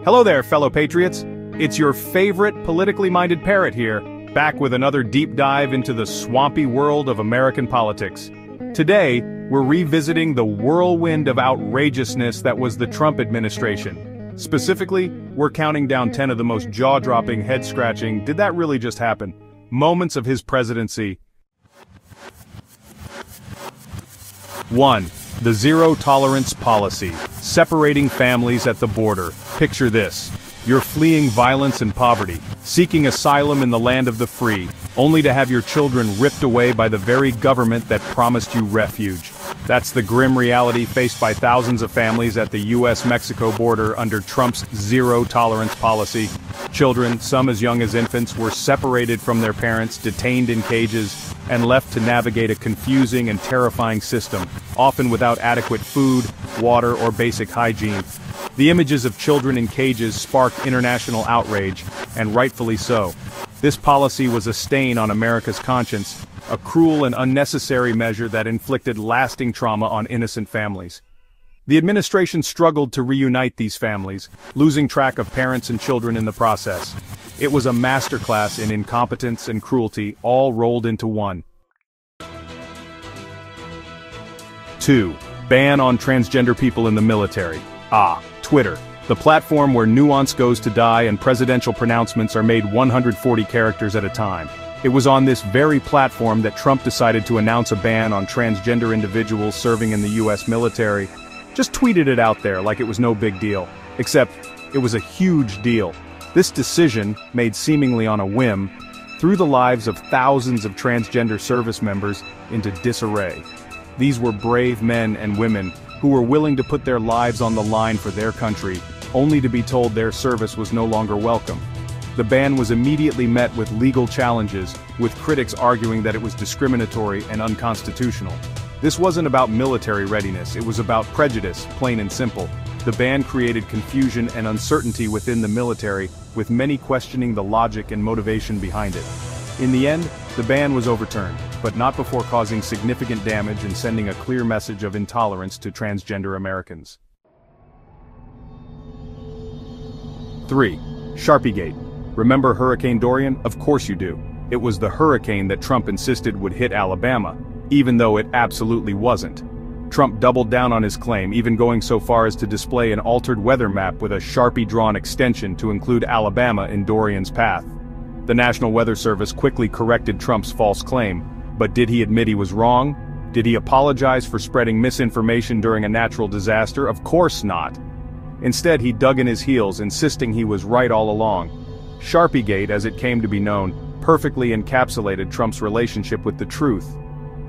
Hello there, fellow patriots. It's your favorite politically minded parrot here, back with another deep dive into the swampy world of American politics. Today, we're revisiting the whirlwind of outrageousness that was the Trump administration. Specifically, we're counting down 10 of the most jaw-dropping, head-scratching, did that really just happen, moments of his presidency. 1. The zero-tolerance policy, separating families at the border. Picture this. You're fleeing violence and poverty, seeking asylum in the land of the free, only to have your children ripped away by the very government that promised you refuge. That's the grim reality faced by thousands of families at the US-Mexico border under Trump's zero-tolerance policy. Children, some as young as infants, were separated from their parents, detained in cages, and left to navigate a confusing and terrifying system, often without adequate food, water, or basic hygiene. The images of children in cages sparked international outrage, and rightfully so. This policy was a stain on America's conscience, a cruel and unnecessary measure that inflicted lasting trauma on innocent families. The administration struggled to reunite these families, losing track of parents and children in the process. It was a masterclass in incompetence and cruelty, all rolled into one. 2. Ban on transgender people in the military. Twitter, the platform where nuance goes to die and presidential pronouncements are made 140 characters at a time. It was on this very platform that Trump decided to announce a ban on transgender individuals serving in the US military. Just tweeted it out there like it was no big deal. Except, it was a huge deal. This decision, made seemingly on a whim, threw the lives of thousands of transgender service members into disarray. These were brave men and women who were willing to put their lives on the line for their country, only to be told their service was no longer welcome. The ban was immediately met with legal challenges, with critics arguing that it was discriminatory and unconstitutional. This wasn't about military readiness, it was about prejudice, plain and simple. The ban created confusion and uncertainty within the military, with many questioning the logic and motivation behind it. In the end, the ban was overturned, but not before causing significant damage and sending a clear message of intolerance to transgender Americans. 3. Sharpiegate. Remember Hurricane Dorian? Of course you do. It was the hurricane that Trump insisted would hit Alabama, even though it absolutely wasn't. Trump doubled down on his claim, even going so far as to display an altered weather map with a Sharpie-drawn extension to include Alabama in Dorian's path. The National Weather Service quickly corrected Trump's false claim, but did he admit he was wrong? Did he apologize for spreading misinformation during a natural disaster? Of course not. Instead, he dug in his heels, insisting he was right all along. Sharpiegate, as it came to be known, perfectly encapsulated Trump's relationship with the truth.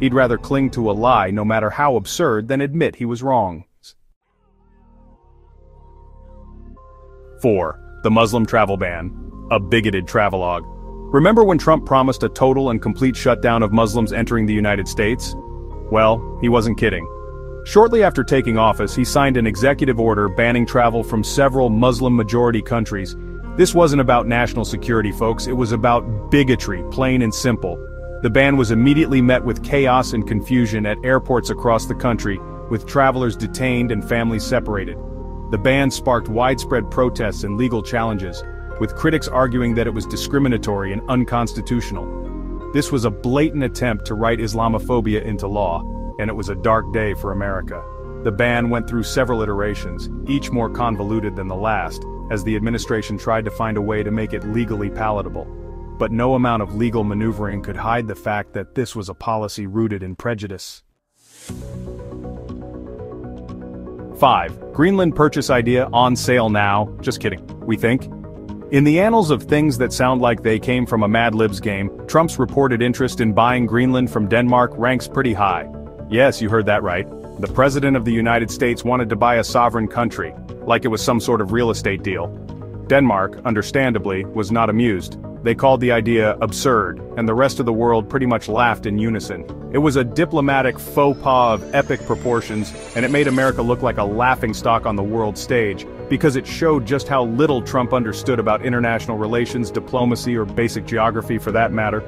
He'd rather cling to a lie, no matter how absurd, than admit he was wrong. 4. The Muslim travel ban. A bigoted travelogue. Remember when Trump promised a total and complete shutdown of Muslims entering the United States? Well, he wasn't kidding. Shortly after taking office, he signed an executive order banning travel from several Muslim-majority countries. This wasn't about national security, folks, it was about bigotry, plain and simple. The ban was immediately met with chaos and confusion at airports across the country, with travelers detained and families separated. The ban sparked widespread protests and legal challenges, with critics arguing that it was discriminatory and unconstitutional. This was a blatant attempt to write Islamophobia into law, and it was a dark day for America. The ban went through several iterations, each more convoluted than the last, as the administration tried to find a way to make it legally palatable. But no amount of legal maneuvering could hide the fact that this was a policy rooted in prejudice. 5. Greenland purchase idea on sale now. Just kidding, we think. In the annals of things that sound like they came from a Mad Libs game, Trump's reported interest in buying Greenland from Denmark ranks pretty high. Yes, you heard that right. The President of the United States wanted to buy a sovereign country, like it was some sort of real estate deal. Denmark, understandably, was not amused. They called the idea absurd, and the rest of the world pretty much laughed in unison. It was a diplomatic faux pas of epic proportions, and it made America look like a laughingstock on the world stage, because it showed just how little Trump understood about international relations, diplomacy, or basic geography for that matter.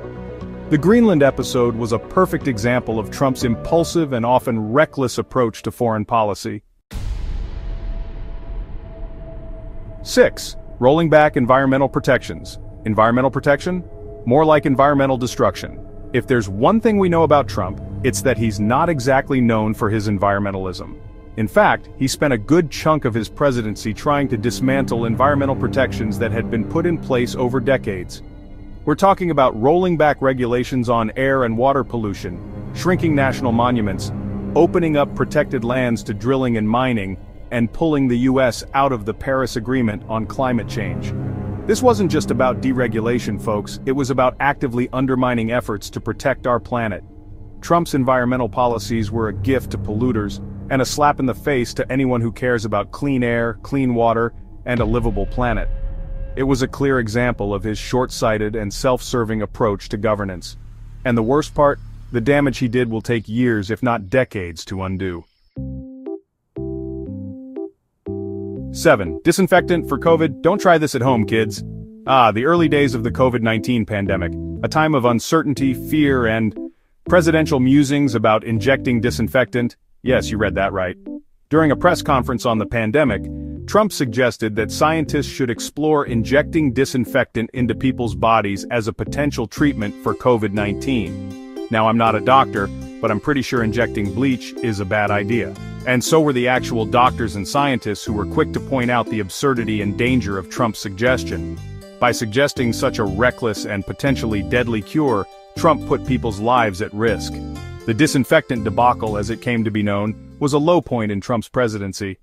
The Greenland episode was a perfect example of Trump's impulsive and often reckless approach to foreign policy. 6. Rolling back environmental protections. Environmental protection? More like environmental destruction. If there's one thing we know about Trump, it's that he's not exactly known for his environmentalism. In fact, he spent a good chunk of his presidency trying to dismantle environmental protections that had been put in place over decades. We're talking about rolling back regulations on air and water pollution, shrinking national monuments, opening up protected lands to drilling and mining, and pulling the US out of the Paris Agreement on climate change. This wasn't just about deregulation, folks, it was about actively undermining efforts to protect our planet. Trump's environmental policies were a gift to polluters, and a slap in the face to anyone who cares about clean air, clean water, and a livable planet. It was a clear example of his short-sighted and self-serving approach to governance. And the worst part, the damage he did will take years if not decades to undo. 7. Disinfectant for COVID. Don't try this at home, kids. The early days of the COVID-19 pandemic, a time of uncertainty, fear, and presidential musings about injecting disinfectant. Yes, you read that right. During a press conference on the pandemic, Trump suggested that scientists should explore injecting disinfectant into people's bodies as a potential treatment for COVID-19. Now, I'm not a doctor, but I'm pretty sure injecting bleach is a bad idea. And so were the actual doctors and scientists who were quick to point out the absurdity and danger of Trump's suggestion. By suggesting such a reckless and potentially deadly cure, Trump put people's lives at risk. The disinfectant debacle, as it came to be known, was a low point in Trump's presidency.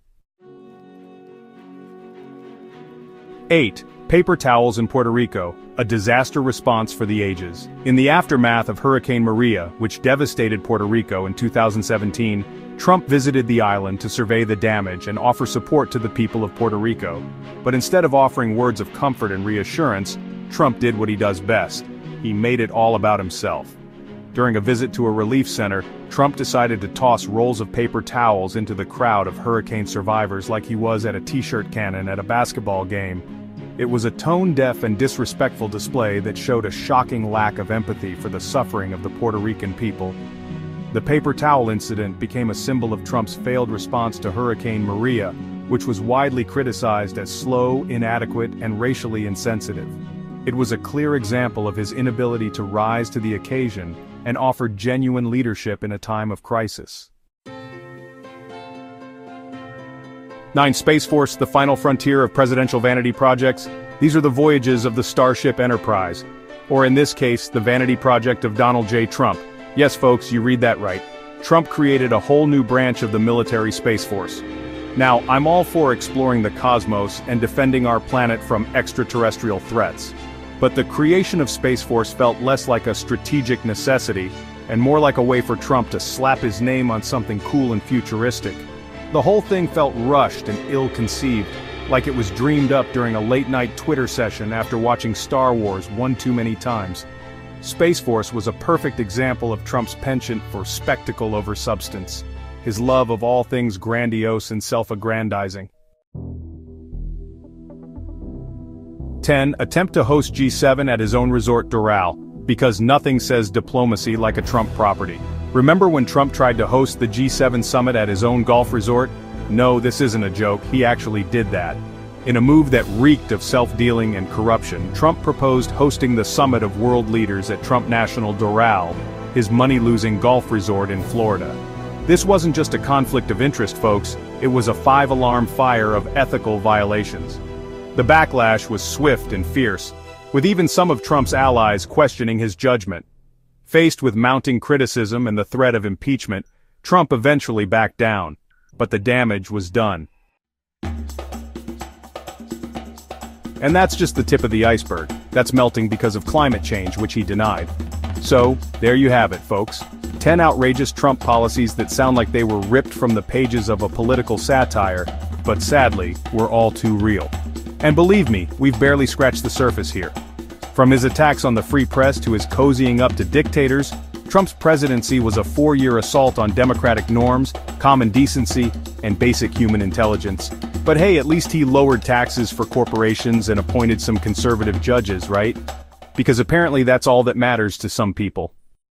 8. Paper towels in Puerto Rico, a disaster response for the ages. In the aftermath of Hurricane Maria, which devastated Puerto Rico in 2017, Trump visited the island to survey the damage and offer support to the people of Puerto Rico. But instead of offering words of comfort and reassurance, Trump did what he does best. He made it all about himself. During a visit to a relief center, Trump decided to toss rolls of paper towels into the crowd of hurricane survivors like he was at a t-shirt cannon at a basketball game. It was a tone-deaf and disrespectful display that showed a shocking lack of empathy for the suffering of the Puerto Rican people. The paper towel incident became a symbol of Trump's failed response to Hurricane Maria, which was widely criticized as slow, inadequate, and racially insensitive. It was a clear example of his inability to rise to the occasion and offer genuine leadership in a time of crisis. 9. Space Force, the final frontier of presidential vanity projects. These are the voyages of the Starship Enterprise, or in this case, the vanity project of Donald J. Trump. Yes, folks, you read that right. Trump created a whole new branch of the military Space Force. Now, I'm all for exploring the cosmos and defending our planet from extraterrestrial threats. But the creation of Space Force felt less like a strategic necessity, and more like a way for Trump to slap his name on something cool and futuristic. The whole thing felt rushed and ill-conceived, like it was dreamed up during a late-night Twitter session after watching Star Wars one too many times. Space Force was a perfect example of Trump's penchant for spectacle over substance, his love of all things grandiose and self-aggrandizing. 10. Attempt to host G7 at his own resort Doral, because nothing says diplomacy like a Trump property. Remember when Trump tried to host the G7 summit at his own golf resort? No, this isn't a joke, he actually did that. In a move that reeked of self-dealing and corruption, Trump proposed hosting the summit of world leaders at Trump National Doral, his money-losing golf resort in Florida. This wasn't just a conflict of interest, folks, it was a five-alarm fire of ethical violations. The backlash was swift and fierce, with even some of Trump's allies questioning his judgment. Faced with mounting criticism and the threat of impeachment, Trump eventually backed down, but the damage was done. And that's just the tip of the iceberg. That's melting because of climate change, which he denied. So, there you have it, folks. 10 outrageous Trump policies that sound like they were ripped from the pages of a political satire, but sadly, were all too real. And believe me, we've barely scratched the surface here. From his attacks on the free press to his cozying up to dictators, Trump's presidency was a 4-year assault on democratic norms, common decency, and basic human intelligence. But hey, at least he lowered taxes for corporations and appointed some conservative judges, right? Because apparently that's all that matters to some people.